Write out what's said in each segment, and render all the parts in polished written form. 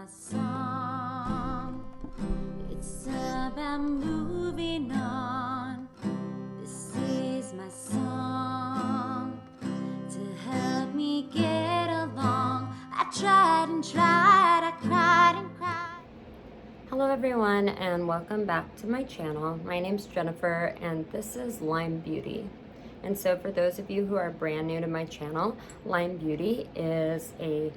my song. It's about moving on. This is my song to help me get along. I tried and tried, I cried and cried. Hello everyone and welcome back to my channel. My name's Jennifer and this is Lyme Beauty. And so for those of you who are brand new to my channel, Lyme Beauty is a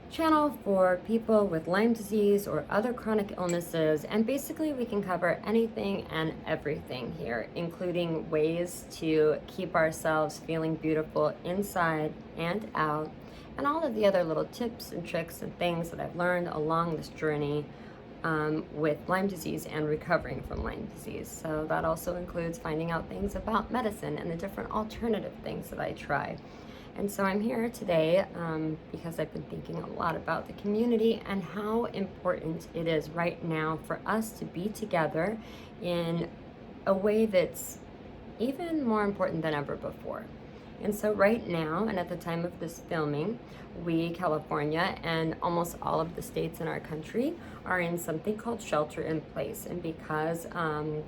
channel for people with Lyme disease or other chronic illnesses, and basically we can cover anything and everything here, including ways to keep ourselves feeling beautiful inside and out, and all of the other little tips and tricks and things that I've learned along this journey with Lyme disease and recovering from Lyme disease. So that also includes finding out things about medicine and the different alternative things that I try. And so I'm here today because I've been thinking a lot about the community and how important it is right now for us to be together in a way that's even more important than ever before. And so right now, and at the time of this filming, we, California, and almost all of the states in our country are in something called shelter in place. And because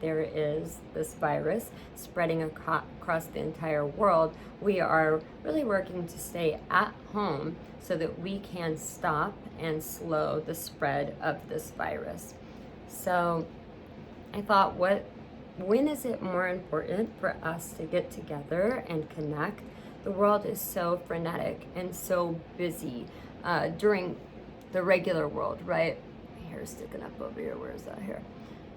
there is this virus spreading across the entire world, we are really working to stay at home so that we can stop and slow the spread of this virus. So I thought, when is it more important for us to get together and connect? The world is so frenetic and so busy during the regular world, right? My hair's sticking up over here. Where is that hair?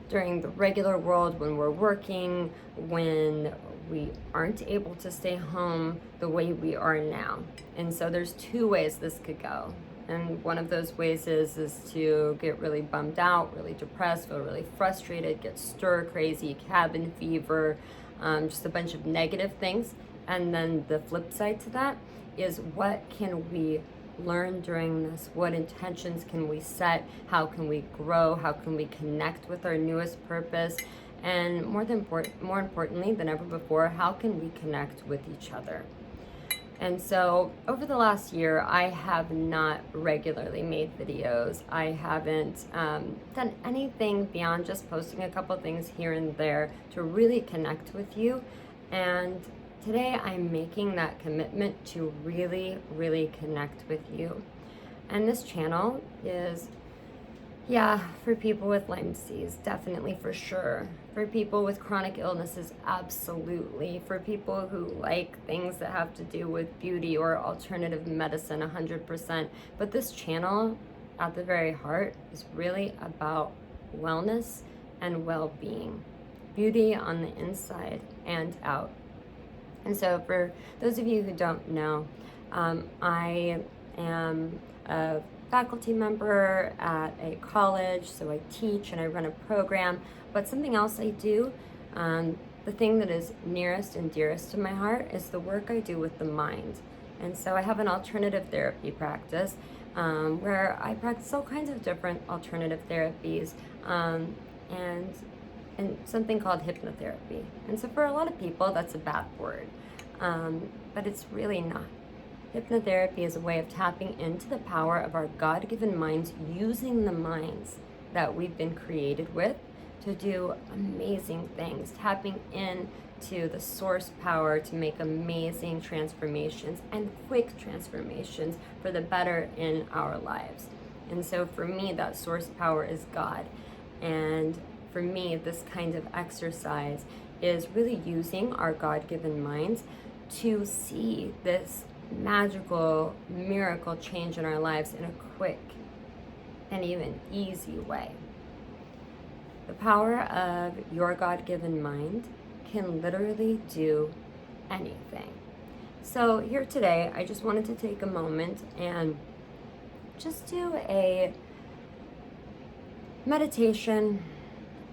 During the regular world, when we're working, when we aren't able to stay home the way we are now. And so there's two ways this could go. And one of those ways is to get really bummed out, really depressed, feel really frustrated, get stir crazy, cabin fever, just a bunch of negative things. And then the flip side to that is, what can we learn during this? What intentions can we set? How can we grow? How can we connect with our newest purpose? And more importantly than ever before, how can we connect with each other? And so over the last year, I have not regularly made videos. I haven't done anything beyond just posting a couple things here and there to really connect with you. And today I'm making that commitment to really, really connect with you. And this channel is, for people with Lyme disease, definitely, for sure. For people with chronic illnesses, absolutely. For people who like things that have to do with beauty or alternative medicine, 100%. But this channel, at the very heart, is really about wellness and well-being. Beauty on the inside and out. And so for those of you who don't know, I am a faculty member at a college, so I teach and I run a program. But something else I do, the thing that is nearest and dearest to my heart, is the work I do with the mind. And so I have an alternative therapy practice where I practice all kinds of different alternative therapies and something called hypnotherapy. And so for a lot of people, that's a bad word, but it's really not. Hypnotherapy is a way of tapping into the power of our God-given minds, using the minds that we've been created with to do amazing things, tapping into the source power to make amazing transformations and quick transformations for the better in our lives. And so for me, that source power is God. And for me, this kind of exercise is really using our God-given minds to see this magical miracle change in our lives in a quick and even easy way. The power of your God-given mind can literally do anything. So here today, I just wanted to take a moment and just do a meditation,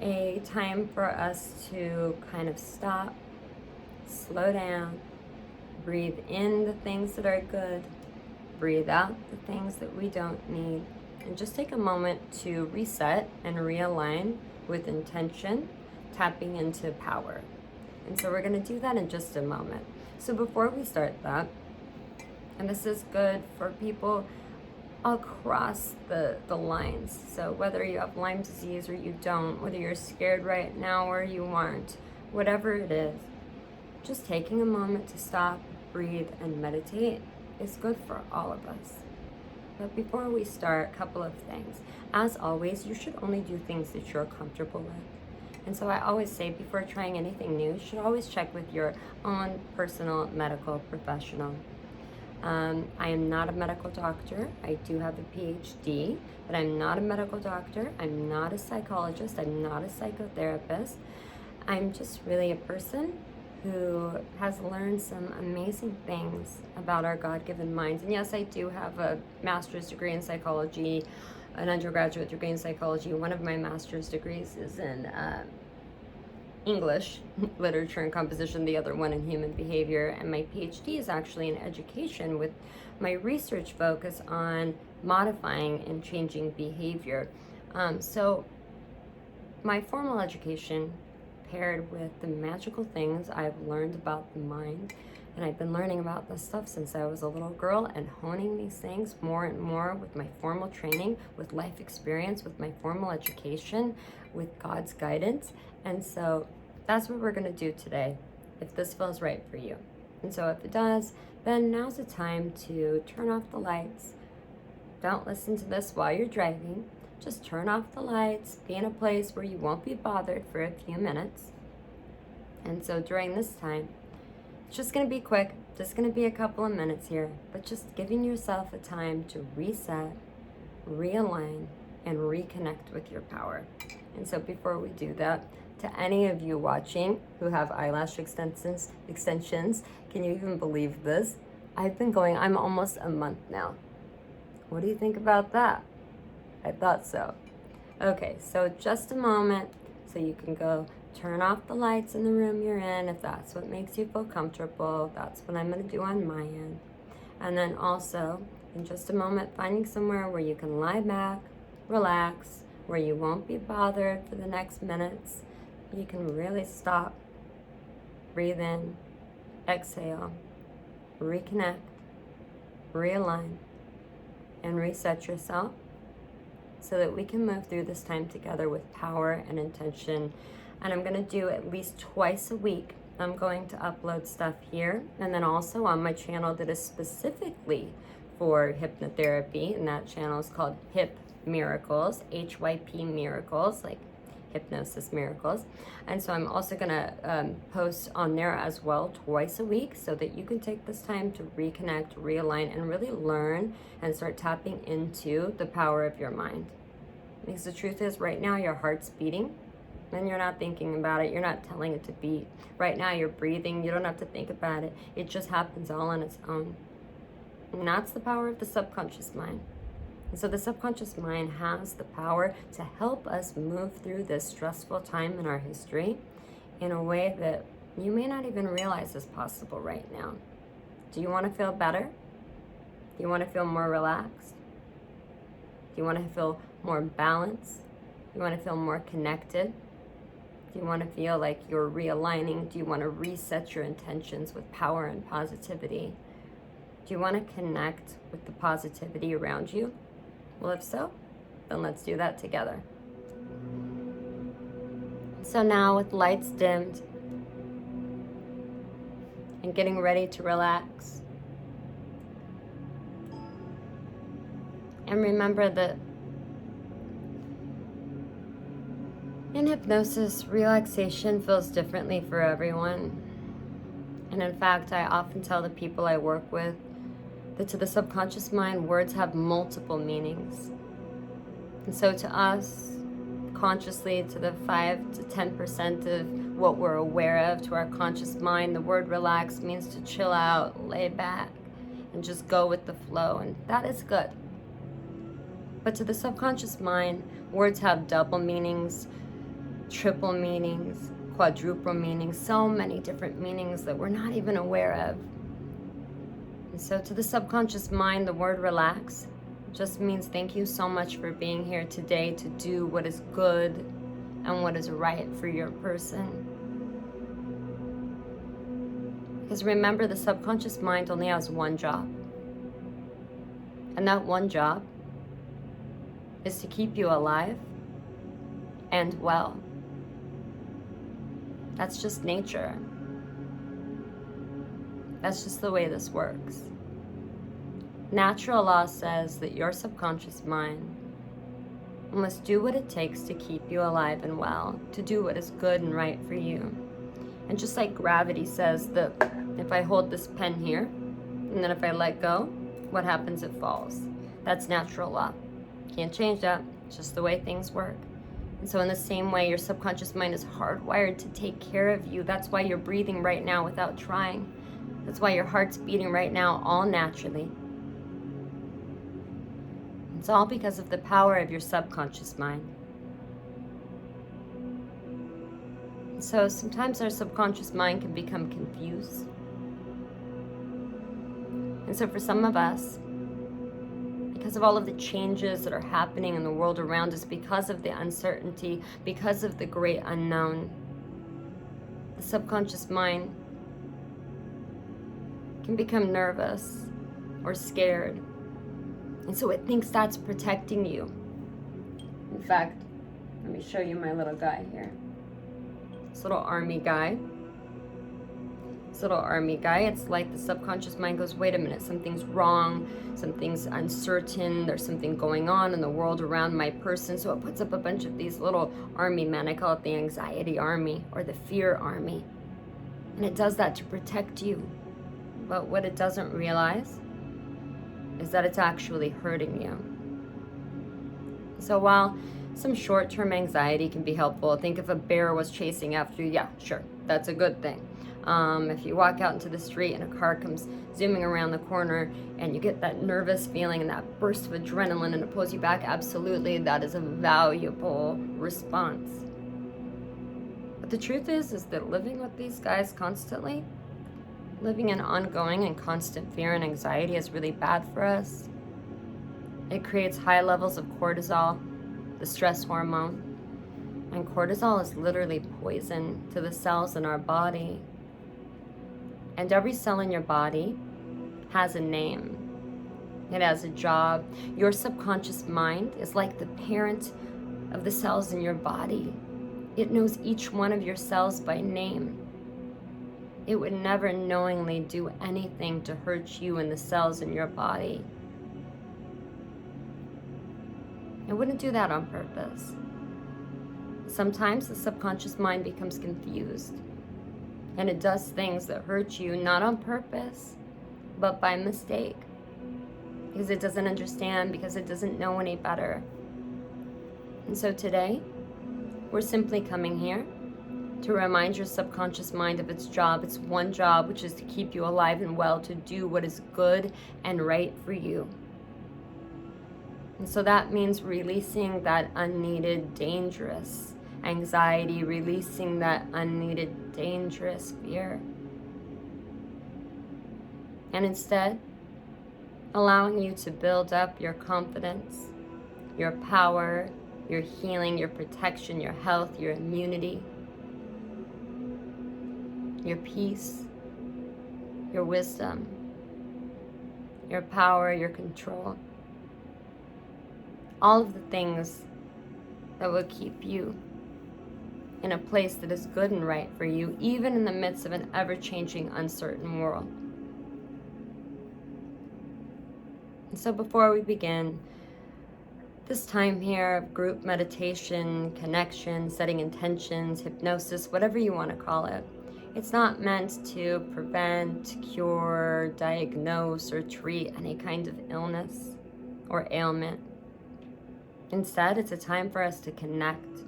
a time for us to kind of stop, slow down, breathe in the things that are good, breathe out the things that we don't need, and just take a moment to reset and realign with intention, tapping into power. And so we're going to do that in just a moment. So before we start that, and this is good for people across the lines. So whether you have Lyme disease or you don't, whether you're scared right now or you aren't, whatever it is, just taking a moment to stop, breathe, and meditate is good for all of us. But before we start, a couple of things. As always, you should only do things that you're comfortable with. And so I always say before trying anything new, you should always check with your own personal medical professional. I am not a medical doctor. I do have a PhD, but I'm not a medical doctor. I'm not a psychologist. I'm not a psychotherapist. I'm just really a person who has learned some amazing things about our God-given minds. And yes, I do have a master's degree in psychology, an undergraduate degree in psychology. One of my master's degrees is in English, literature and composition, the other one in human behavior, and my PhD is actually in education with my research focus on modifying and changing behavior. So my formal education paired with the magical things I've learned about the mind, and I've been learning about this stuff since I was a little girl and honing these things more and more with my formal training, with life experience, with my formal education, with God's guidance. And so that's what we're going to do today, if this feels right for you. And so if it does, then now's the time to turn off the lights. Don't listen to this while you're driving. Just turn off the lights, be in a place where you won't be bothered for a few minutes. And so during this time, it's just going to be quick, just going to be a couple of minutes here, but just giving yourself a time to reset, realign, and reconnect with your power. And so before we do that, to any of you watching who have eyelash extensions, can you even believe this? I've been going, I'm almost a month now. What do you think about that? I thought so. Okay, so just a moment so you can go turn off the lights in the room you're in if that's what makes you feel comfortable. That's what I'm going to do on my end. And then also, in just a moment, finding somewhere where you can lie back, relax, where you won't be bothered for the next minutes. You can really stop, breathe in, exhale, reconnect, realign, and reset yourself so that we can move through this time together with power and intention. And I'm going to do at least twice a week. I'm going to upload stuff here and then also on my channel that is specifically for hypnotherapy, and that channel is called Hip Miracles, HYP Miracles, like hypnosis miracles. And so I'm also going to post on there as well twice a week so that you can take this time to reconnect, realign, and really learn and start tapping into the power of your mind. Because the truth is, right now your heart's beating and you're not thinking about it. You're not telling it to beat. Right now you're breathing. You don't have to think about it. It just happens all on its own. And that's the power of the subconscious mind. And so the subconscious mind has the power to help us move through this stressful time in our history in a way that you may not even realize is possible right now. Do you want to feel better? Do you want to feel more relaxed? Do you want to feel more balanced? Do you want to feel more connected? Do you want to feel like you're realigning? Do you want to reset your intentions with power and positivity? Do you want to connect with the positivity around you? Well, if so, then let's do that together. So now with lights dimmed and getting ready to relax, and remember that in hypnosis, relaxation feels differently for everyone. And in fact, I often tell the people I work with that to the subconscious mind, words have multiple meanings. And so to us, consciously, to the 5 to 10% of what we're aware of, to our conscious mind, the word relax means to chill out, lay back, and just go with the flow. And that is good. But to the subconscious mind, words have double meanings, triple meanings, quadruple meanings, so many different meanings that we're not even aware of. And so to the subconscious mind, the word relax just means thank you so much for being here today to do what is good and what is right for your person. Because remember, the subconscious mind only has one job. And that one job is to keep you alive and well. That's just nature. That's just the way this works. Natural law says that your subconscious mind must do what it takes to keep you alive and well, to do what is good and right for you. And just like gravity says that if I hold this pen here, and then if I let go, what happens? It falls. That's natural law. Can't change that. It's just the way things work. And so in the same way, your subconscious mind is hardwired to take care of you. That's why you're breathing right now without trying. That's why your heart's beating right now all naturally. It's all because of the power of your subconscious mind. So sometimes our subconscious mind can become confused. And so for some of us, because of all of the changes that are happening in the world around us, because of the uncertainty, because of the great unknown, the subconscious mind can become nervous or scared. And so it thinks that's protecting you. In fact, let me show you my little guy here. This little army guy. It's like the subconscious mind goes, wait a minute, something's wrong, something's uncertain, there's something going on in the world around my person. So it puts up a bunch of these little army men. I call it the anxiety army or the fear army. And it does that to protect you. But what it doesn't realize is that it's actually hurting you. So while some short-term anxiety can be helpful, think if a bear was chasing after you, yeah, sure, that's a good thing. If you walk out into the street and a car comes zooming around the corner and you get that nervous feeling and that burst of adrenaline and it pulls you back, absolutely, that is a valuable response. But the truth is that living with these guys constantly, living in ongoing and constant fear and anxiety is really bad for us. It creates high levels of cortisol, the stress hormone. And cortisol is literally poison to the cells in our body. And every cell in your body has a name. It has a job. Your subconscious mind is like the parent of the cells in your body. It knows each one of your cells by name. It would never knowingly do anything to hurt you and the cells in your body. It wouldn't do that on purpose. Sometimes the subconscious mind becomes confused and it does things that hurt you, not on purpose, but by mistake. Because it doesn't understand, because it doesn't know any better. And so today, we're simply coming here to remind your subconscious mind of its job. It's one job, which is to keep you alive and well, to do what is good and right for you. And so that means releasing that unneeded, dangerous anxiety, releasing that unneeded, dangerous fear. And instead, allowing you to build up your confidence, your power, your healing, your protection, your health, your immunity, your peace, your wisdom, your power, your control. All of the things that will keep you in a place that is good and right for you, even in the midst of an ever-changing, uncertain world. And so before we begin this time here of group meditation, connection, setting intentions, hypnosis, whatever you want to call it, it's not meant to prevent, cure, diagnose, or treat any kind of illness or ailment. Instead, it's a time for us to connect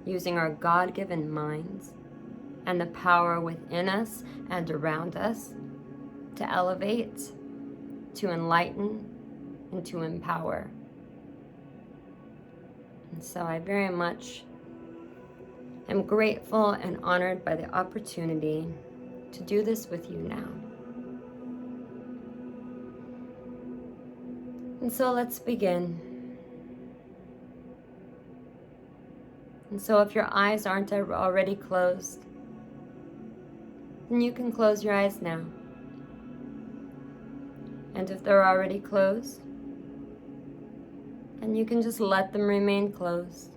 using our God-given minds and the power within us and around us to elevate, to enlighten, and to empower. And so I very much am grateful and honored by the opportunity to do this with you now. And so let's begin. And so if your eyes aren't already closed, then you can close your eyes now. And if they're already closed, And you can just let them remain closed.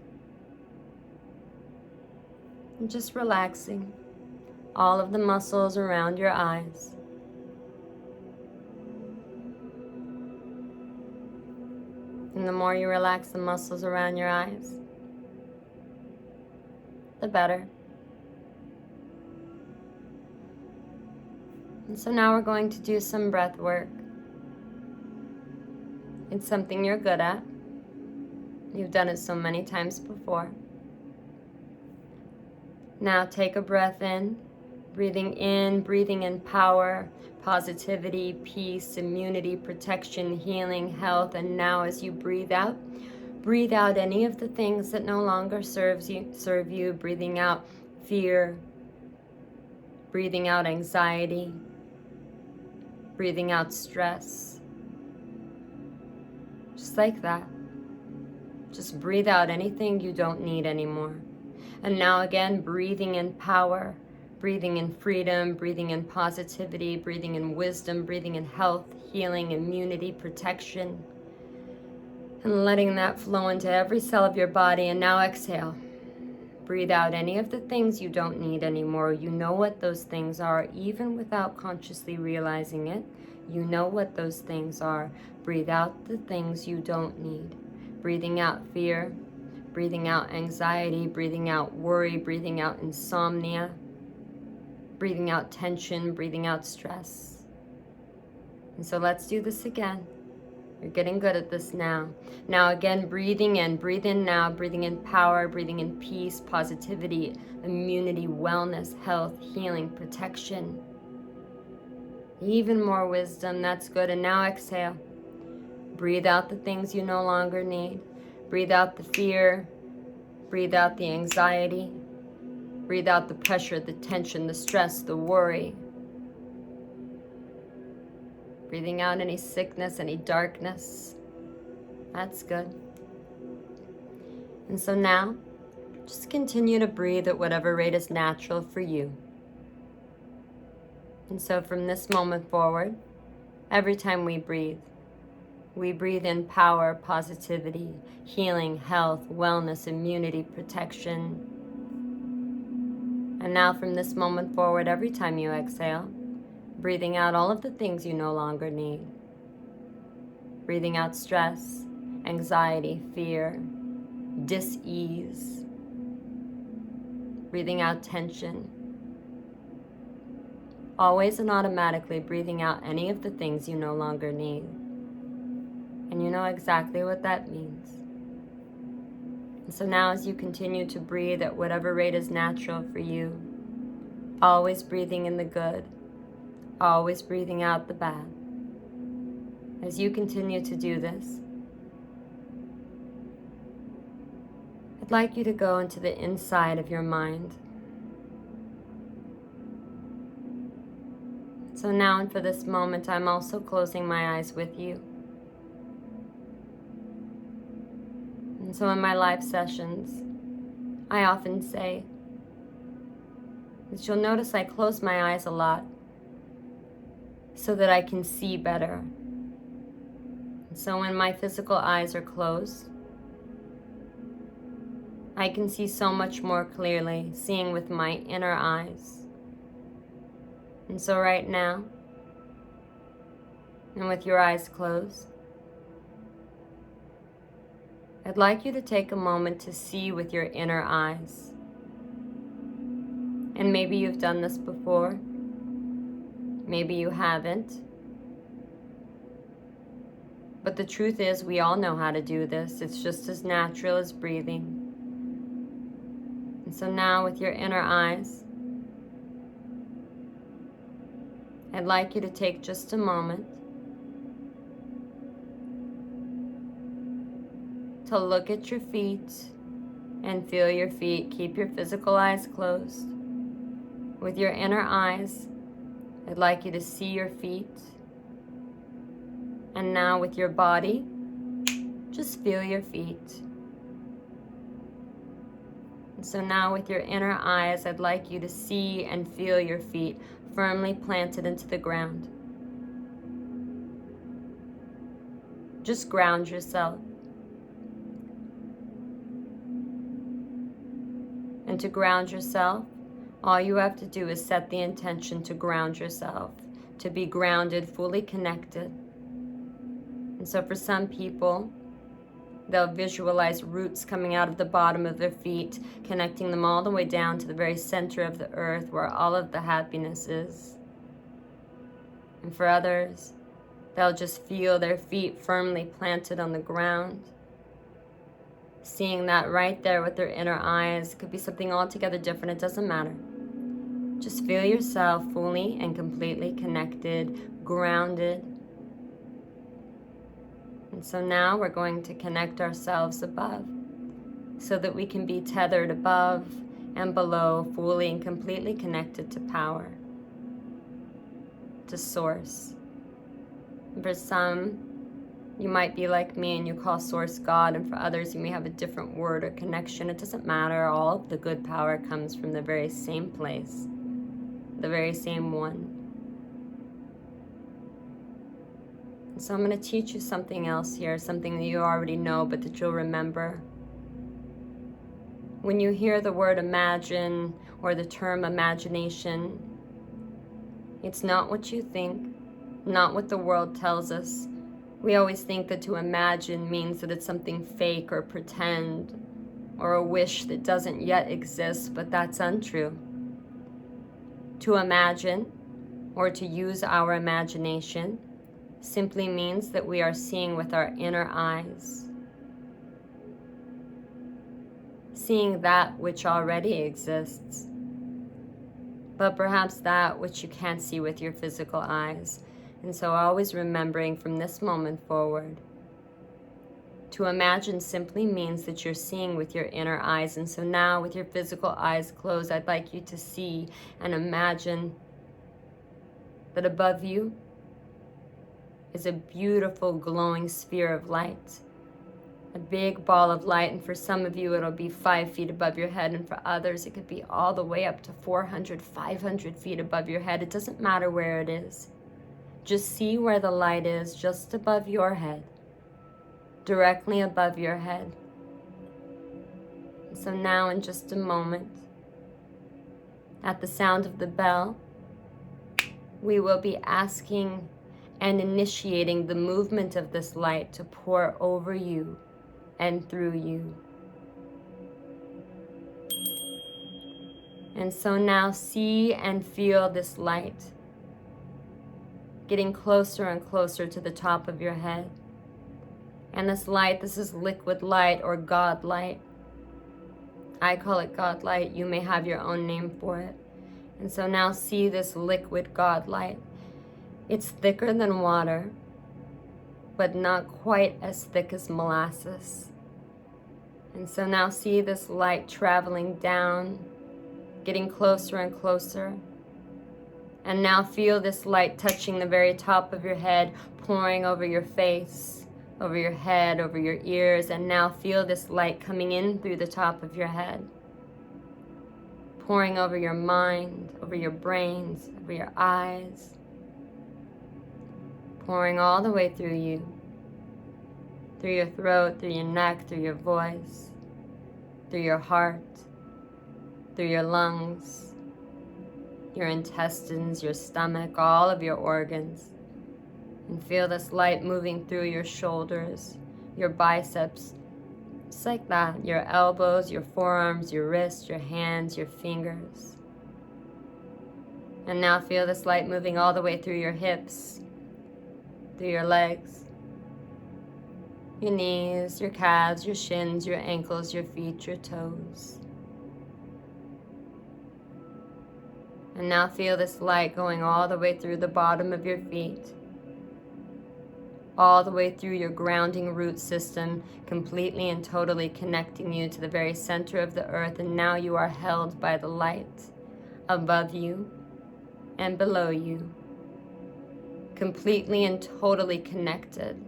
And just relaxing all of the muscles around your eyes. And the more you relax the muscles around your eyes, the better. And so now we're going to do some breath work. It's something you're good at. You've done it so many times before. Now take a breath in, breathing in power, positivity, peace, immunity, protection, healing, health. And now as you breathe out any of the things that no longer serve you, breathing out fear, breathing out anxiety, breathing out stress. Just like that. Just breathe out anything you don't need anymore. And now again, breathing in power, breathing in freedom, breathing in positivity, breathing in wisdom, breathing in health, healing, immunity, protection. And letting that flow into every cell of your body. And now exhale. Breathe out any of the things you don't need anymore. You know what those things are, even without consciously realizing it. You know what those things are. Breathe out the things you don't need. Breathing out fear, breathing out anxiety, breathing out worry, breathing out insomnia, breathing out tension, breathing out stress. And so let's do this again. You're getting good at this now. Now again, breathing in. Breathe in now, breathing in power, breathing in peace, positivity, immunity, wellness, health, healing, protection. Even more wisdom, that's good. And now exhale. Breathe out the things you no longer need. Breathe out the fear. Breathe out the anxiety. Breathe out the pressure, the tension, the stress, the worry. Breathing out any sickness, any darkness. That's good. And so now, just continue to breathe at whatever rate is natural for you. And so from this moment forward, every time we breathe in power, positivity, healing, health, wellness, immunity, protection. And now from this moment forward, every time you exhale, breathing out all of the things you no longer need. Breathing out stress, anxiety, fear, dis-ease. Breathing out tension. Always and automatically breathing out any of the things you no longer need. And you know exactly what that means. And so now as you continue to breathe at whatever rate is natural for you, always breathing in the good, always breathing out the bad. As you continue to do this, I'd like you to go into the inside of your mind. So now and for this moment, I'm also closing my eyes with you. And so in my live sessions, I often say that you'll notice I close my eyes a lot so that I can see better. And so when my physical eyes are closed, I can see so much more clearly, seeing with my inner eyes. And so right now, and with your eyes closed, I'd like you to take a moment to see with your inner eyes. And maybe you've done this before. Maybe you haven't. But the truth is, we all know how to do this. It's just as natural as breathing. And so now with your inner eyes, I'd like you to take just a moment to look at your feet and feel your feet. Keep your physical eyes closed. With your inner eyes, I'd like you to see your feet. And now with your body, just feel your feet. And so now with your inner eyes, I'd like you to see and feel your feet firmly planted into the ground. Just ground yourself. And to ground yourself, all you have to do is set the intention to ground yourself, to be grounded, fully connected. And so for some people, they'll visualize roots coming out of the bottom of their feet, connecting them all the way down to the very center of the earth where all of the happiness is. And for others, they'll just feel their feet firmly planted on the ground. Seeing that right there with their inner eyes. Could be something altogether different, it doesn't matter. Just feel yourself fully and completely connected, grounded. And so now we're going to connect ourselves above so that we can be tethered above and below, fully and completely connected to power, to source. And for some, you might be like me and you call source God, and for others you may have a different word or connection. It doesn't matter. All of the good power comes from the very same place, the very same one. And so I'm going to teach you something else here, something that you already know but that you'll remember. When you hear the word imagine or the term imagination, it's not what you think, not what the world tells us. We always think that to imagine means that it's something fake or pretend or a wish that doesn't yet exist, but that's untrue. To imagine or to use our imagination simply means that we are seeing with our inner eyes, seeing that which already exists, but perhaps that which you can't see with your physical eyes. And so always remembering from this moment forward, to imagine simply means that you're seeing with your inner eyes. And so now with your physical eyes closed, I'd like you to see and imagine that above you is a beautiful glowing sphere of light, a big ball of light. And for some of you, it'll be 5 feet above your head. And for others, it could be all the way up to 400, 500 feet above your head. It doesn't matter where it is. Just see where the light is, just above your head, directly above your head. So now in just a moment, at the sound of the bell, we will be asking and initiating the movement of this light to pour over you and through you. And so now see and feel this light getting closer and closer to the top of your head. And this light, this is liquid light or God light. I call it God light. You may have your own name for it. And so now see this liquid God light. It's thicker than water, but not quite as thick as molasses. And so now see this light traveling down, getting closer and closer. And now feel this light touching the very top of your head, pouring over your face, over your head, over your ears. And now feel this light coming in through the top of your head, pouring over your mind, over your brains, over your eyes, pouring all the way through you, through your throat, through your neck, through your voice, through your heart, through your lungs, your intestines, your stomach, all of your organs. And feel this light moving through your shoulders, your biceps, just like that, your elbows, your forearms, your wrists, your hands, your fingers. And now feel this light moving all the way through your hips, through your legs, your knees, your calves, your shins, your ankles, your feet, your toes. And now feel this light going all the way through the bottom of your feet, all the way through your grounding root system, completely and totally connecting you to the very center of the earth. And now you are held by the light above you and below you, completely and totally connected,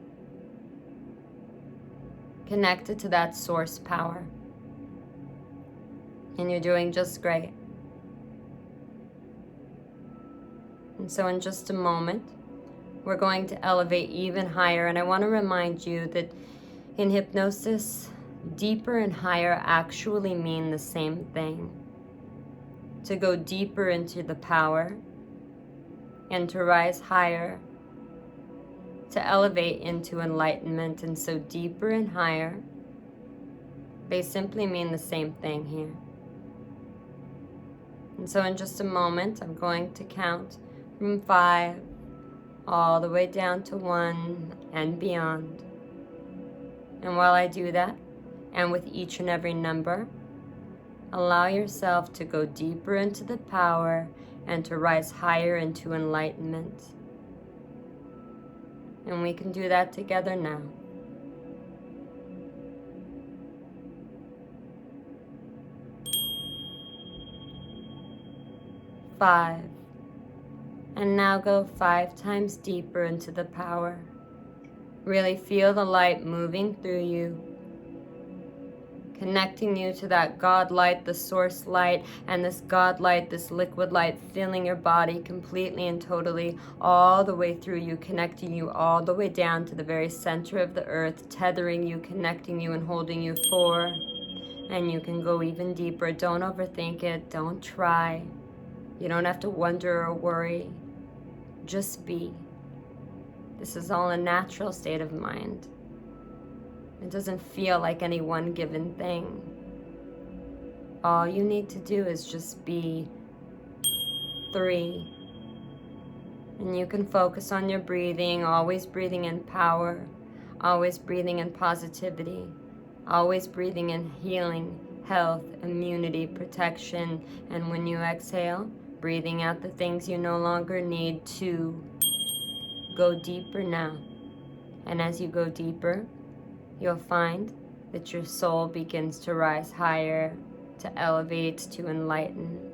connected to that source power. And you're doing just great. And so in just a moment, we're going to elevate even higher. And I want to remind you that in hypnosis, deeper and higher actually mean the same thing. To go deeper into the power and to rise higher, to elevate into enlightenment. And so deeper and higher, they simply mean the same thing here. And so in just a moment, I'm going to count from 5 all the way down to 1 and beyond. And while I do that, and with each and every number, allow yourself to go deeper into the power and to rise higher into enlightenment. And we can do that together now. 5. And now go 5 times deeper into the power. Really feel the light moving through you, connecting you to that God light, the source light, and this God light, this liquid light, filling your body completely and totally all the way through you, connecting you all the way down to the very center of the earth, tethering you, connecting you, and holding you 4. And you can go even deeper. Don't overthink it. Don't try. You don't have to wonder or worry. Just be. This is all a natural state of mind. It doesn't feel like any one given thing. All you need to do is just be. 3. And you can focus on your breathing, always breathing in power, always breathing in positivity, always breathing in healing, health, immunity, protection, and when you exhale, breathing out the things you no longer need to go deeper now. And as you go deeper, you'll find that your soul begins to rise higher, to elevate, to enlighten.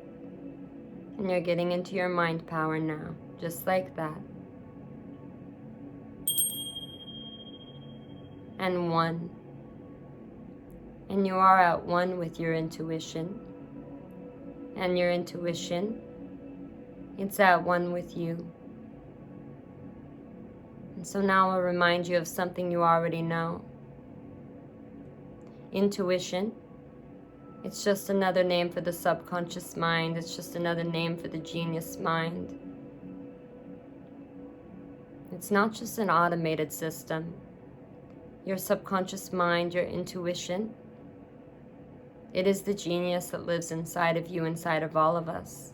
And you're getting into your mind power now, just like that. And 1. And you are at one with your intuition. And your intuition, it's at one with you. And so now I'll remind you of something you already know. Intuition, it's just another name for the subconscious mind. It's just another name for the genius mind. It's not just an automated system. Your subconscious mind, your intuition, it is the genius that lives inside of you, inside of all of us.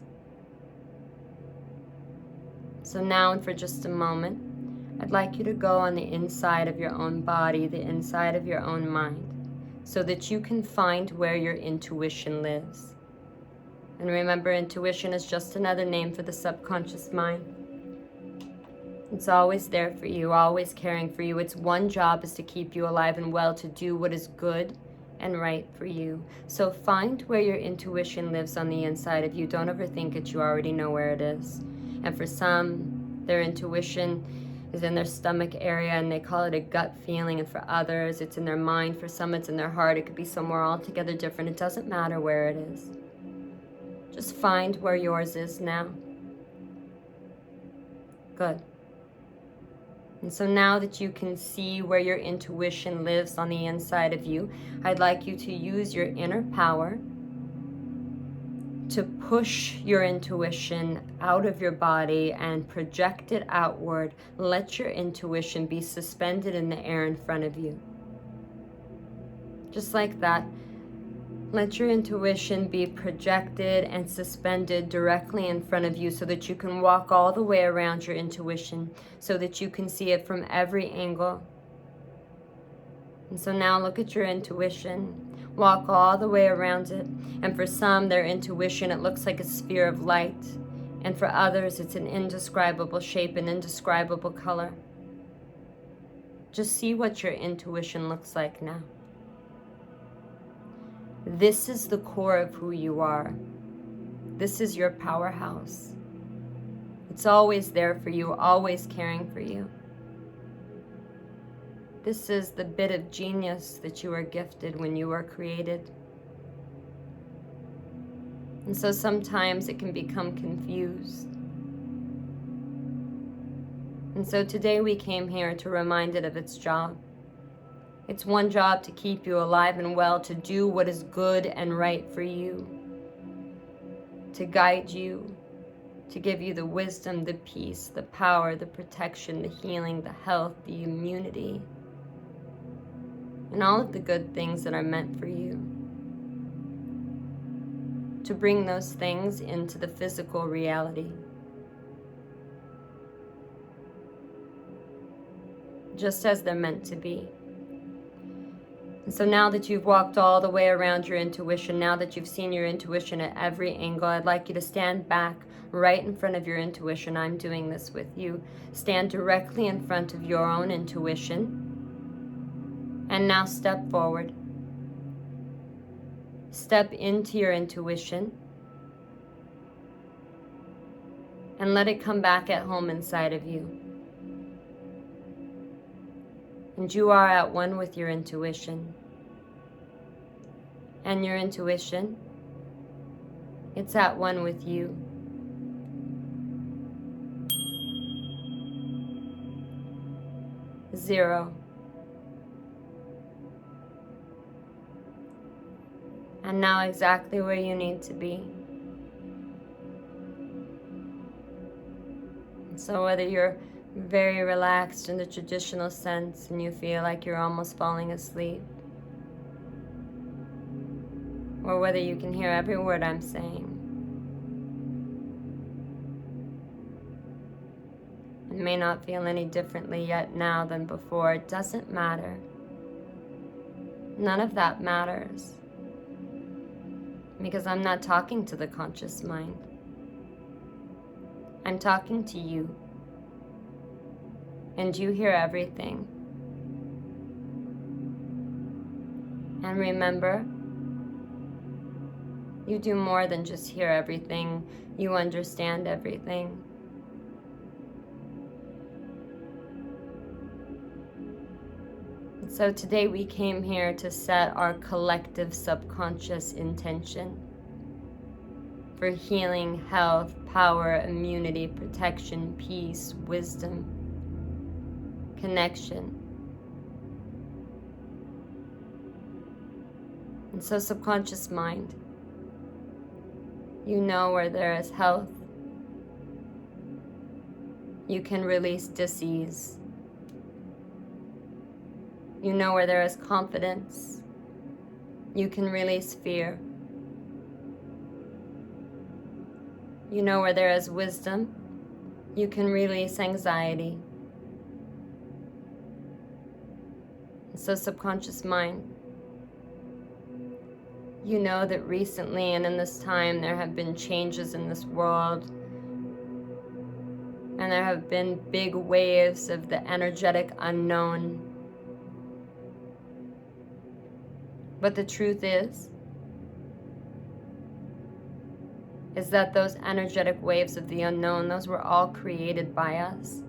So now and for just a moment, I'd like you to go on the inside of your own body, the inside of your own mind, so that you can find where your intuition lives. And remember, intuition is just another name for the subconscious mind. It's always there for you, always caring for you. Its one job is to keep you alive and well, to do what is good and right for you. So find where your intuition lives on the inside of you. Don't overthink it. You already know where it is. And for some, their intuition is in their stomach area and they call it a gut feeling. And for others, it's in their mind. For some, it's in their heart. It could be somewhere altogether different. It doesn't matter where it is. Just find where yours is now. Good. And so now that you can see where your intuition lives on the inside of you, I'd like you to use your inner power to push your intuition out of your body and project it outward. Let your intuition be suspended in the air in front of you. Just like that. Let your intuition be projected and suspended directly in front of you so that you can walk all the way around your intuition, so that you can see it from every angle. And so now look at your intuition. Walk all the way around it. And for some, their intuition, it looks like a sphere of light. And for others, it's an indescribable shape, an indescribable color. Just see what your intuition looks like now. This is the core of who you are. This is your powerhouse. It's always there for you, always caring for you. This is the bit of genius that you were gifted when you were created. And so sometimes it can become confused. And so today we came here to remind it of its job. Its one job to keep you alive and well, to do what is good and right for you, to guide you, to give you the wisdom, the peace, the power, the protection, the healing, the health, the immunity, and all of the good things that are meant for you. To bring those things into the physical reality. Just as they're meant to be. And so now that you've walked all the way around your intuition, now that you've seen your intuition at every angle, I'd like you to stand back right in front of your intuition. I'm doing this with you. Stand directly in front of your own intuition. And now step forward. Step into your intuition. And let it come back at home inside of you. And you are at one with your intuition. And your intuition, it's at one with you. Zero. And now exactly where you need to be. So whether you're very relaxed in the traditional sense and you feel like you're almost falling asleep, or whether you can hear every word I'm saying, and may not feel any differently yet now than before, it doesn't matter. None of that matters. Because I'm not talking to the conscious mind. I'm talking to you. And you hear everything. And remember, you do more than just hear everything. You understand everything. And so today we came here to set our collective subconscious intention for healing, health, power, immunity, protection, peace, wisdom, connection. And so subconscious mind, you know where there is health, you can release disease. You know where there is confidence, you can release fear. You know where there is wisdom, you can release anxiety. So subconscious mind, you know that recently and in this time there have been changes in this world, and there have been big waves of the energetic unknown. But the truth is that those energetic waves of the unknown, those were all created by us.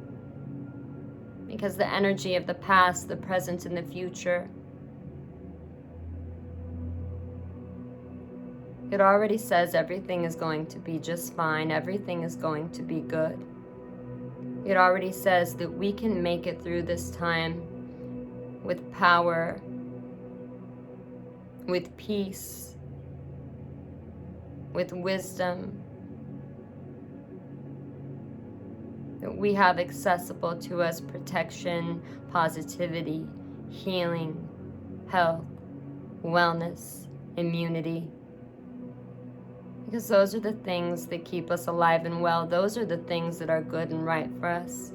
Because the energy of the past, the present, and the future, it already says everything is going to be just fine, everything is going to be good. It already says that we can make it through this time with power, with peace, with wisdom, that we have accessible to us protection, positivity, healing, health, wellness, immunity. Because those are the things that keep us alive and well. Those are the things that are good and right for us.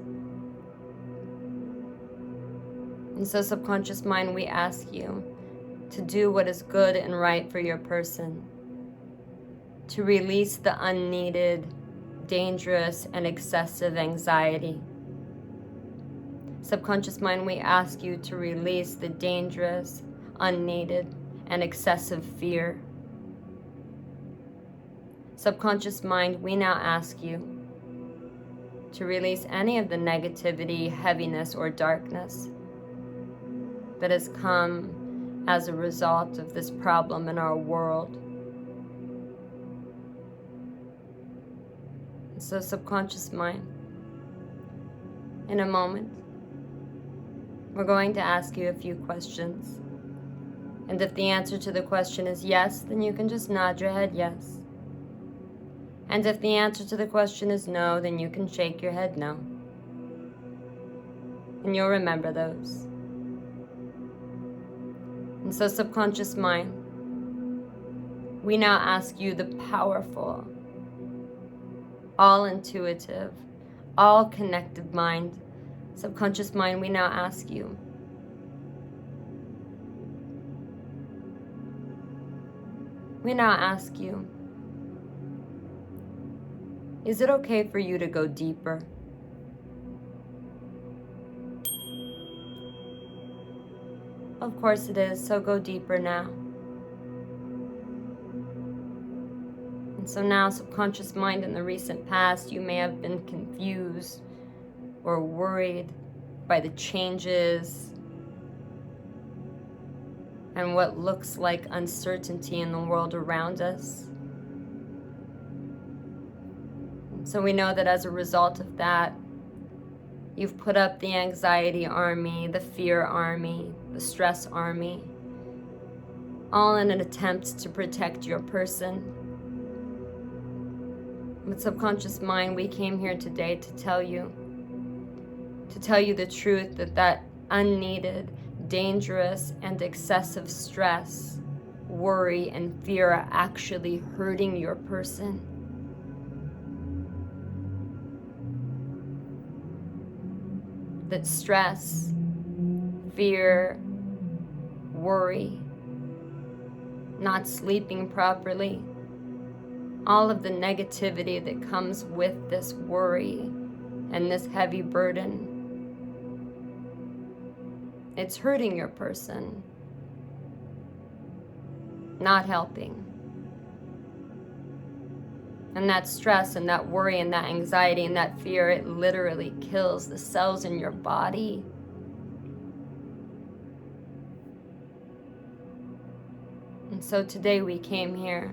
And so subconscious mind, we ask you to do what is good and right for your person. To release the unneeded, dangerous, and excessive anxiety. Subconscious mind, we ask you to release the dangerous, unneeded, and excessive fear. Subconscious mind, we now ask you to release any of the negativity, heaviness, or darkness that has come as a result of this problem in our world. So subconscious mind, in a moment, we're going to ask you a few questions. And if the answer to the question is yes, then you can just nod your head yes. And if the answer to the question is no, then you can shake your head no. And you'll remember those. And so, subconscious mind, we now ask you, the powerful, all intuitive, all connected mind, subconscious mind, we now ask you, is it okay for you to go deeper? Of course it is, so go deeper now. And so now, subconscious mind, in the recent past, you may have been confused or worried by the changes and what looks like uncertainty in the world around us. So we know that as a result of that, you've put up the anxiety army, the fear army, the stress army, all in an attempt to protect your person. With subconscious mind, we came here today to tell you the truth that unneeded, dangerous, and excessive stress, worry, and fear are actually hurting your person. That stress, fear, worry, not sleeping properly, all of the negativity that comes with this worry and this heavy burden, it's hurting your person, not helping. And that stress and that worry and that anxiety and that fear, it literally kills the cells in your body. And so today we came here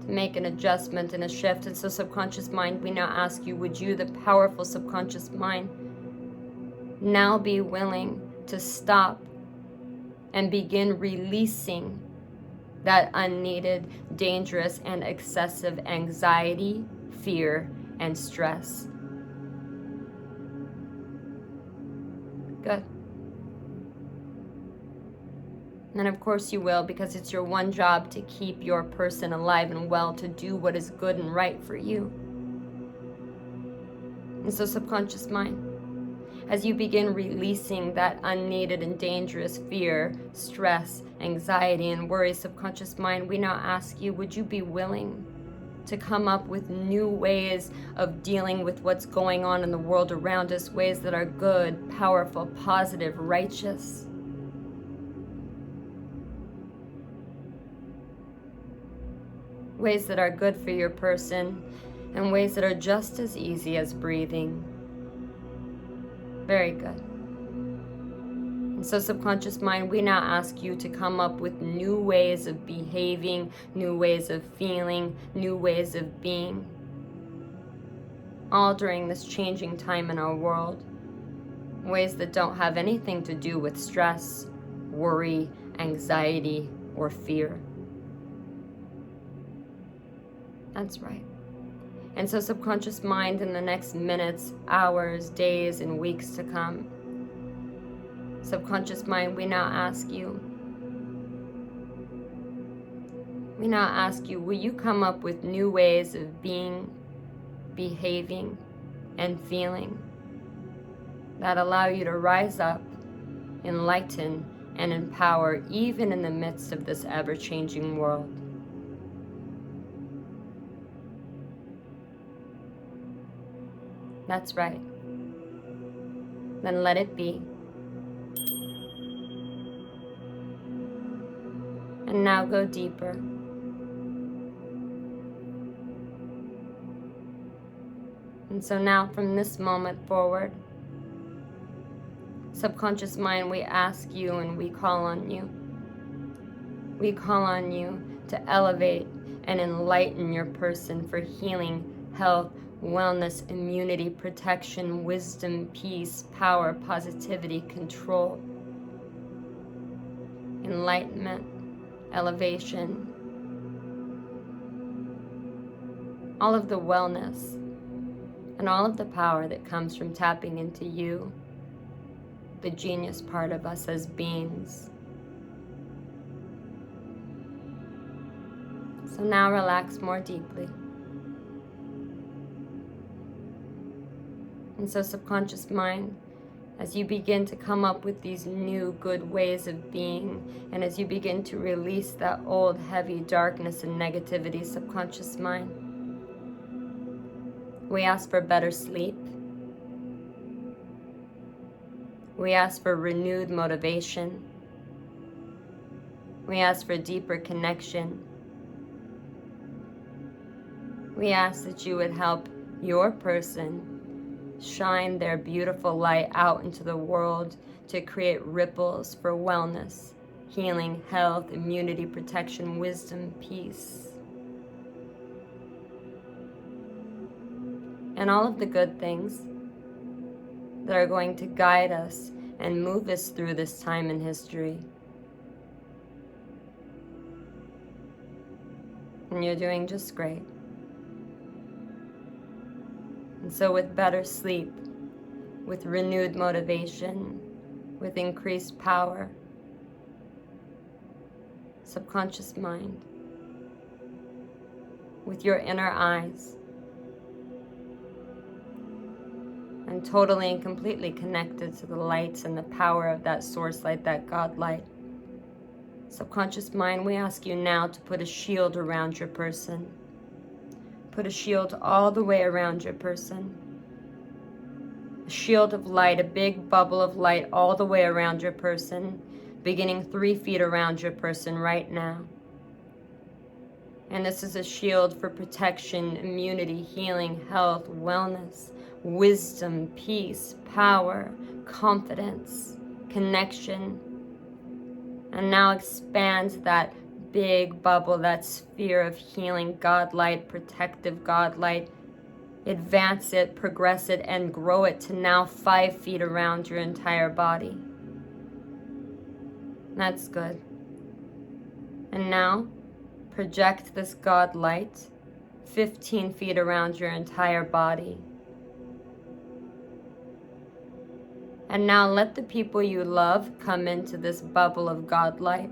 to make an adjustment and a shift. And so, subconscious mind, we now ask you, would you, the powerful subconscious mind, now be willing to stop and begin releasing that unneeded, dangerous, and excessive anxiety, fear, and stress? Good. And of course you will, because it's your one job to keep your person alive and well, to do what is good and right for you. And so, subconscious mind, as you begin releasing that unneeded and dangerous fear, stress, anxiety, and worry, subconscious mind, we now ask you, would you be willing to come up with new ways of dealing with what's going on in the world around us, ways that are good, powerful, positive, righteous? Ways that are good for your person, and ways that are just as easy as breathing. Very good. And so, subconscious mind, we now ask you to come up with new ways of behaving, new ways of feeling, new ways of being, all during this changing time in our world. Ways that don't have anything to do with stress, worry, anxiety, or fear. That's right. And so, subconscious mind, in the next minutes, hours, days, and weeks to come, subconscious mind, we now ask you, will you come up with new ways of being, behaving, and feeling that allow you to rise up, enlighten, and empower, even in the midst of this ever-changing world? That's right. Then let it be. And now go deeper. And so now, from this moment forward, subconscious mind, we ask you and we call on you. We call on you to elevate and enlighten your person for healing, health, wellness, immunity, protection, wisdom, peace, power, positivity, control, enlightenment, elevation, all of the wellness and all of the power that comes from tapping into you, the genius part of us as beings. So now relax more deeply. And so subconscious mind, as you begin to come up with these new good ways of being, and as you begin to release that old heavy darkness and negativity, subconscious mind, we ask for better sleep. We ask for renewed motivation. We ask for deeper connection. We ask that you would help your person shine their beautiful light out into the world to create ripples for wellness, healing, health, immunity, protection, wisdom, peace, and all of the good things that are going to guide us and move us through this time in history. And you're doing just great. And so with better sleep, with renewed motivation, with increased power, subconscious mind, with your inner eyes, and totally and completely connected to the lights and the power of that source light, that God light. Subconscious mind, we ask you now to put a shield around your person. Put a shield all the way around your person. A shield of light, a big bubble of light all the way around your person, beginning 3 feet around your person right now. And this is a shield for protection, immunity, healing, health, wellness, wisdom, peace, power, confidence, connection. And now expand that big bubble, that sphere of healing, God light, protective God light. Advance it, progress it, and grow it to now 5 feet around your entire body. That's good. And now project this God light 15 feet around your entire body. And now let the people you love come into this bubble of God light.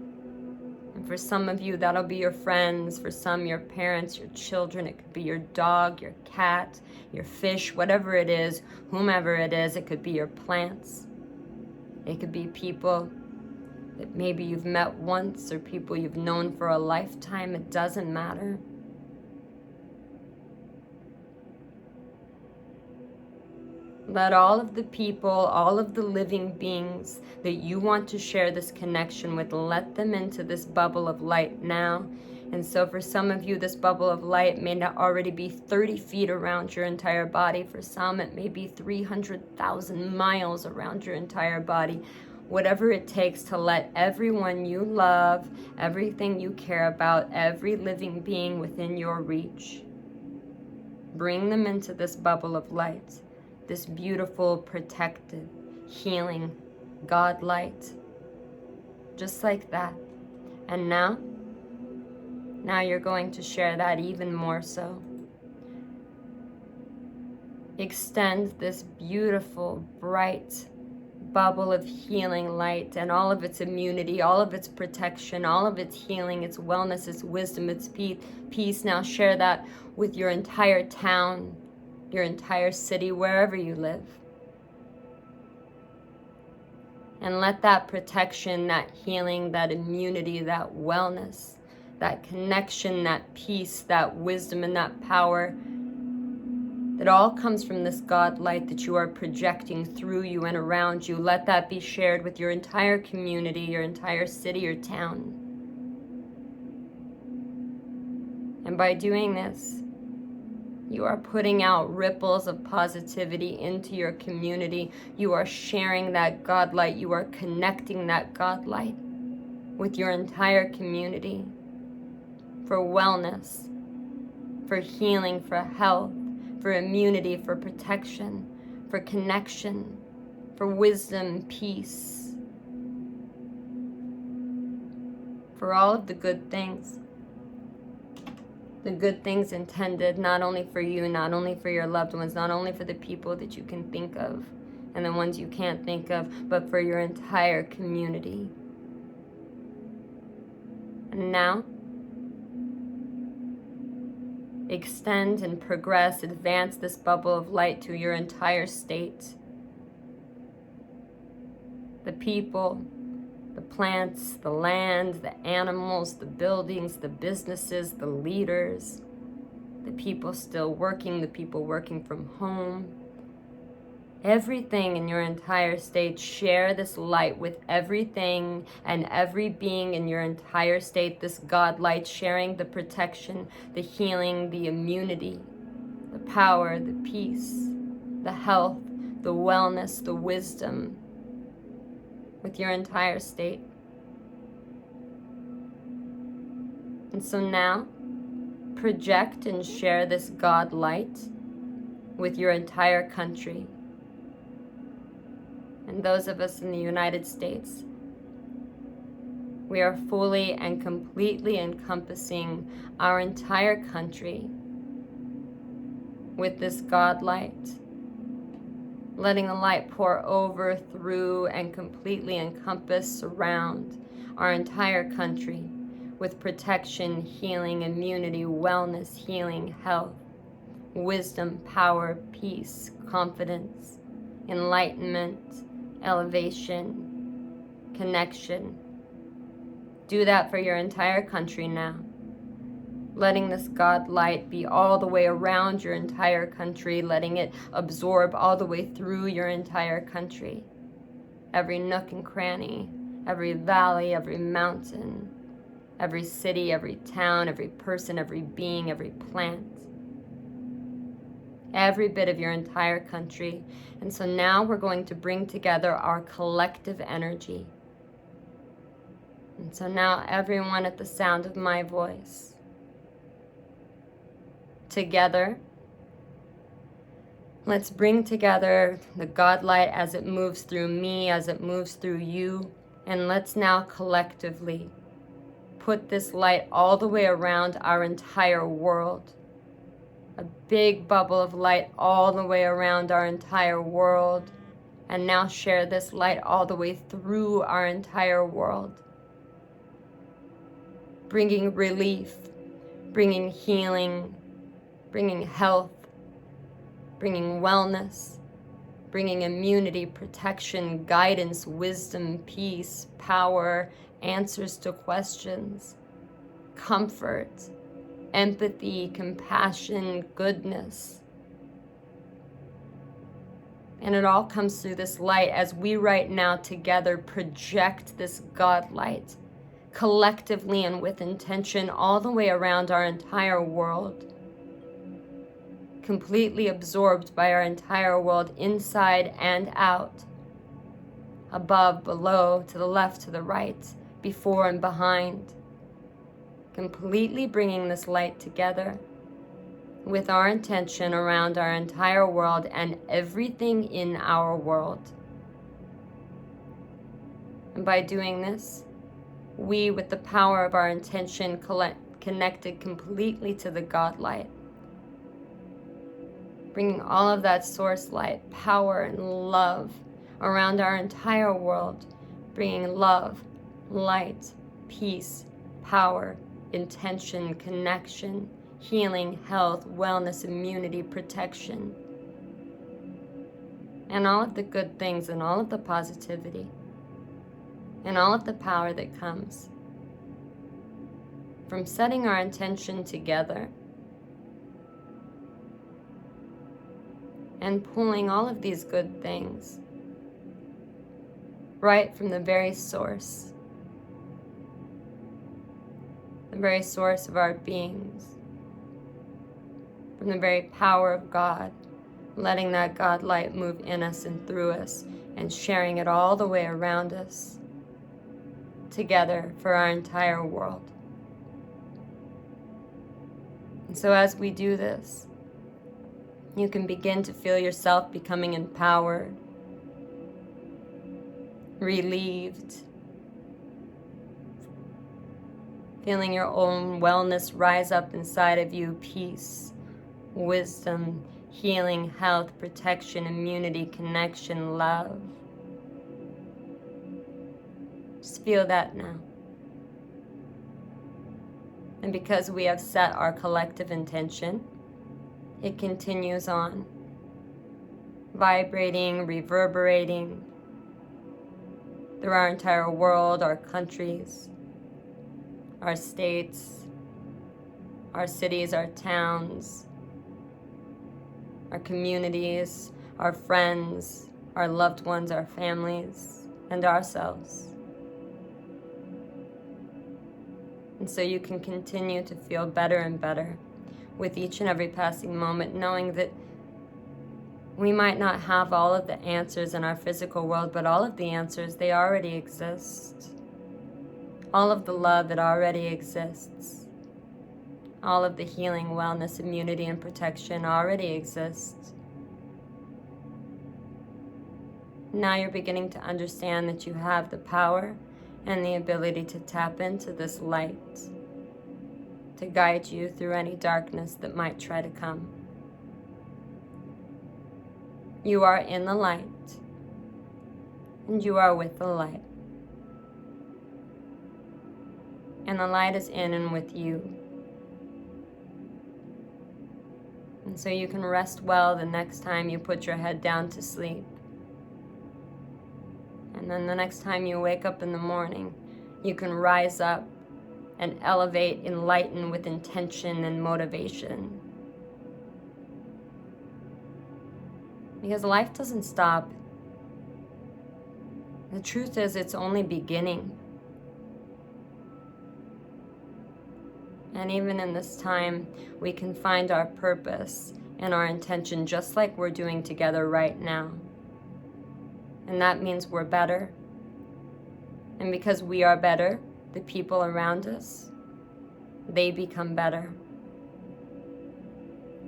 And for some of you, that'll be your friends. For some, your parents, your children. It could be your dog, your cat, your fish, whatever it is, whomever it is. It could be your plants. It could be people that maybe you've met once or people you've known for a lifetime. It doesn't matter. Let all of the people, all of the living beings that you want to share this connection with, let them into this bubble of light now. And so for some of you, this bubble of light may not already be 30 feet around your entire body. For some, it may be 300,000 miles around your entire body. Whatever it takes to let everyone you love, everything you care about, every living being within your reach, bring them into this bubble of light. This beautiful, protective, healing God light. Just like that. And now you're going to share that even more so. Extend this beautiful, bright bubble of healing light and all of its immunity, all of its protection, all of its healing, its wellness, its wisdom, its peace. Now share that with your entire town, your entire city, wherever you live. And let that protection, that healing, that immunity, that wellness, that connection, that peace, that wisdom, and that power, that all comes from this God light that you are projecting through you and around you, let that be shared with your entire community, your entire city or town. And by doing this, you are putting out ripples of positivity into your community. You are sharing that God light. You are connecting that God light with your entire community for wellness, for healing, for health, for immunity, for protection, for connection, for wisdom, peace, for all of the good things. The good things intended not only for you, not only for your loved ones, not only for the people that you can think of and the ones you can't think of, but for your entire community. And now, extend and progress, advance this bubble of light to your entire state. The people, the plants, the land, the animals, the buildings, the businesses, the leaders, the people still working, the people working from home. Everything in your entire state, share this light with everything and every being in your entire state, this God light, sharing the protection, the healing, the immunity, the power, the peace, the health, the wellness, the wisdom with your entire state. And so now, project and share this God light with your entire country. And those of us in the United States, we are fully and completely encompassing our entire country with this God light, letting the light pour over, through, and completely encompass, surround our entire country with protection, healing, immunity, wellness, healing, health, wisdom, power, peace, confidence, enlightenment, elevation, connection. Do that for your entire country now. Letting this God light be all the way around your entire country, letting it absorb all the way through your entire country. Every nook and cranny, every valley, every mountain, every city, every town, every person, every being, every plant. Every bit of your entire country. And so now we're going to bring together our collective energy. And so now everyone at the sound of my voice, together, let's bring together the God light as it moves through me, as it moves through you, and let's now collectively put this light all the way around our entire world. A big bubble of light all the way around our entire world. And now share this light all the way through our entire world. Bringing relief, bringing healing, bringing health, bringing wellness, bringing immunity, protection, guidance, wisdom, peace, power, answers to questions, comfort, empathy, compassion, goodness. And it all comes through this light as we right now together project this God light collectively and with intention all the way around our entire world, completely absorbed by our entire world, inside and out, above, below, to the left, to the right, before and behind. Completely bringing this light together with our intention around our entire world and everything in our world. And by doing this, we, with the power of our intention, connected completely to the God light, bringing all of that source light, power, and love around our entire world, bringing love, light, peace, power, intention, connection, healing, health, wellness, immunity, protection, and all of the good things and all of the positivity and all of the power that comes from setting our intention together and pulling all of these good things right from the very source of our beings, from the very power of God, letting that God light move in us and through us and sharing it all the way around us together for our entire world. And so as we do this, You can begin to feel yourself becoming empowered, relieved, feeling your own wellness rise up inside of you, peace, wisdom, healing, health, protection, immunity, connection, love. Just feel that now. And because we have set our collective intention, it continues on, vibrating, reverberating through our entire world, our countries, our states, our cities, our towns, our communities, our friends, our loved ones, our families, and ourselves. And so you can continue to feel better and better with each and every passing moment, knowing that we might not have all of the answers in our physical world, but all of the answers, they already exist. All of the love, it already exists. All of the healing, wellness, immunity, and protection already exists. Now you're beginning to understand that you have the power and the ability to tap into this light to guide you through any darkness that might try to come. You are in the light, and you are with the light. And the light is in and with you. And so you can rest well the next time you put your head down to sleep. And then the next time you wake up in the morning, you can rise up and elevate, enlighten with intention and motivation. Because life doesn't stop. The truth is, it's only beginning. And even in this time, we can find our purpose and our intention just like we're doing together right now. And that means we're better. And because we are better, the people around us, they become better.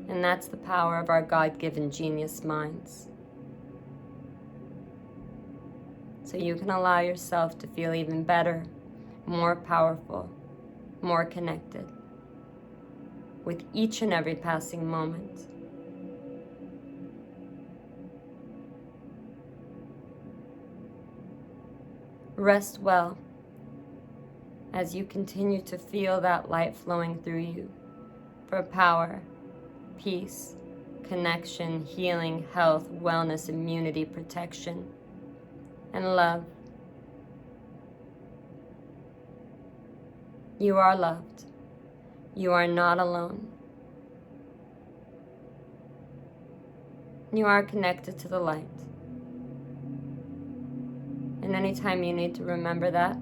And that's the power of our God-given genius minds. So you can allow yourself to feel even better, more powerful, more connected with each and every passing moment. Rest well as you continue to feel that light flowing through you for power, peace, connection, healing, health, wellness, immunity, protection, and love. You are loved. You are not alone. You are connected to the light. And anytime you need to remember that,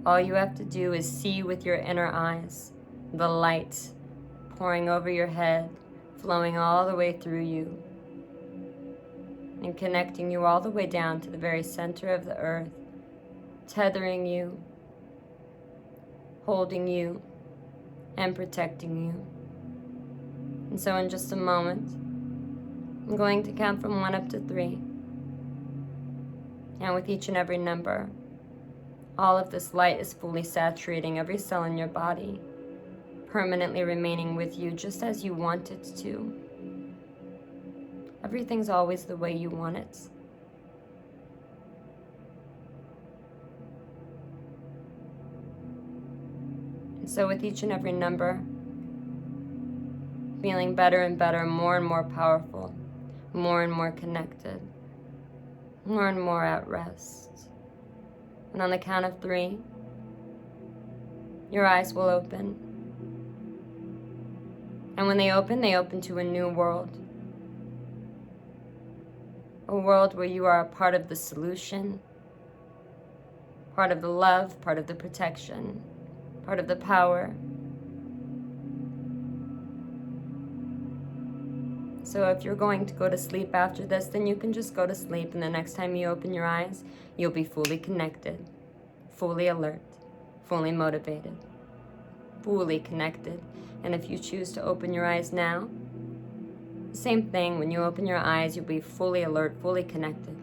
all you have to do is see with your inner eyes the light pouring over your head, flowing all the way through you, and connecting you all the way down to the very center of the earth, tethering you, holding you, and protecting you. And so in just a moment, I'm going to count from 1 up to 3. And with each and every number, all of this light is fully saturating every cell in your body, permanently remaining with you just as you want it to. Everything's always the way you want it. And so with each and every number, feeling better and better, more and more powerful, more and more connected, more and more at rest. And on the count of 3, your eyes will open. And when they open to a new world. A world where you are a part of the solution, part of the love, part of the protection, part of the power. So if you're going to go to sleep after this, then you can just go to sleep, and the next time you open your eyes, you'll be fully connected, fully alert, fully motivated, fully connected. And if you choose to open your eyes now, Same thing, when you open your eyes, you'll be fully alert, fully connected,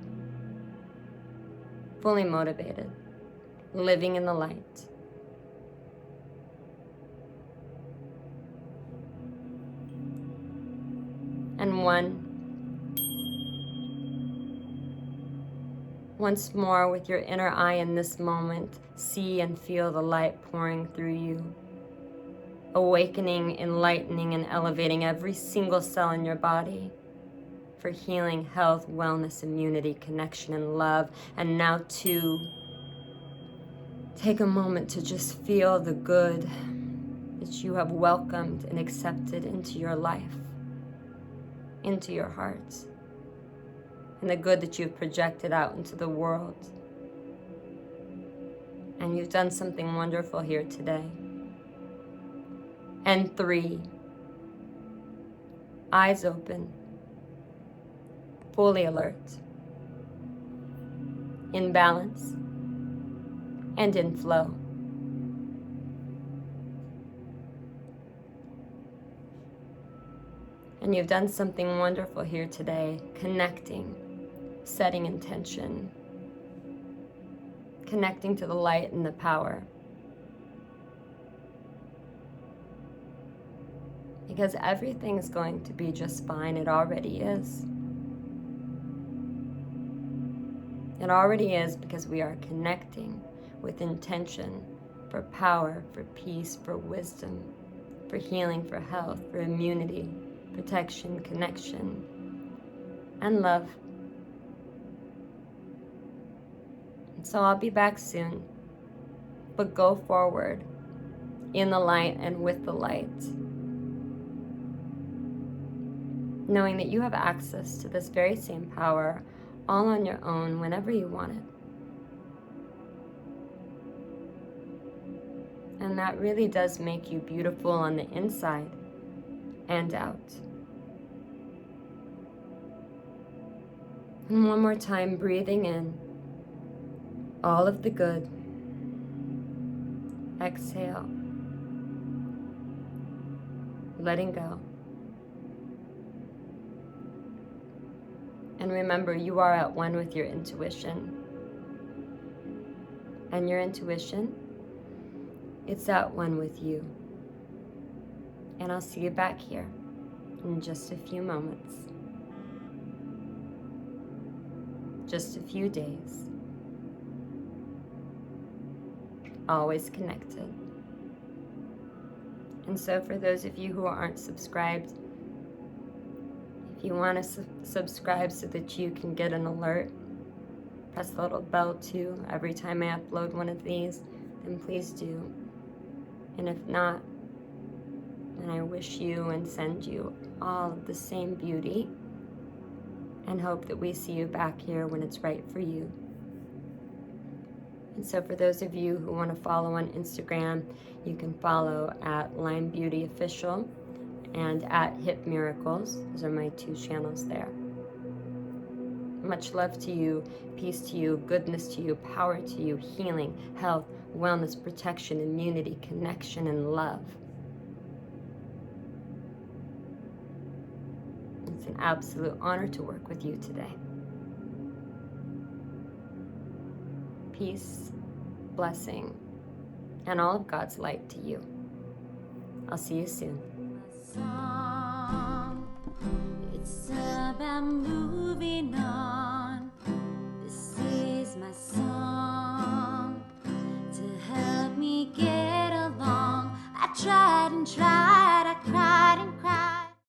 fully motivated, living in the light. And once more, with your inner eye in this moment, see and feel the light pouring through you, awakening, enlightening, and elevating every single cell in your body for healing, health, wellness, immunity, connection, and love. And now to take a moment to just feel the good that you have welcomed and accepted into your life, into your heart, and the good that you've projected out into the world. And you've done something wonderful here today. And 3, eyes open, fully alert, in balance, and in flow. And you've done something wonderful here today, connecting, setting intention, connecting to the light and the power. Because everything's going to be just fine. It already is. It already is, because we are connecting with intention for power, for peace, for wisdom, for healing, for health, for immunity, protection, connection, and love. And so I'll be back soon. But go forward in the light and with the light, knowing that you have access to this very same power all on your own whenever you want it. And that really does make you beautiful on the inside and out. And one more time, breathing in all of the good. Exhale. Letting go. And remember, you are at one with your intuition. And your intuition, it's at one with you. And I'll see you back here in just a few moments. Just a few days. Always connected. And so for those of you who aren't subscribed, if you want to subscribe so that you can get an alert, press the little bell too every time I upload one of these, then please do. And if not, then I wish you and send you all of the same beauty and hope that we see you back here when it's right for you. And so for those of you who want to follow on Instagram, you can follow at Lime Beauty Official and at Hip Miracles. Those are my 2 channels there. Much love to you, peace to you, goodness to you, power to you, healing, health, wellness, protection, immunity, connection, and love. It's an absolute honor to work with you today. Peace, blessing, and all of God's light to you. I'll see you soon. Song. It's about moving on. This is my song to help me get along. I tried and tried, I cried.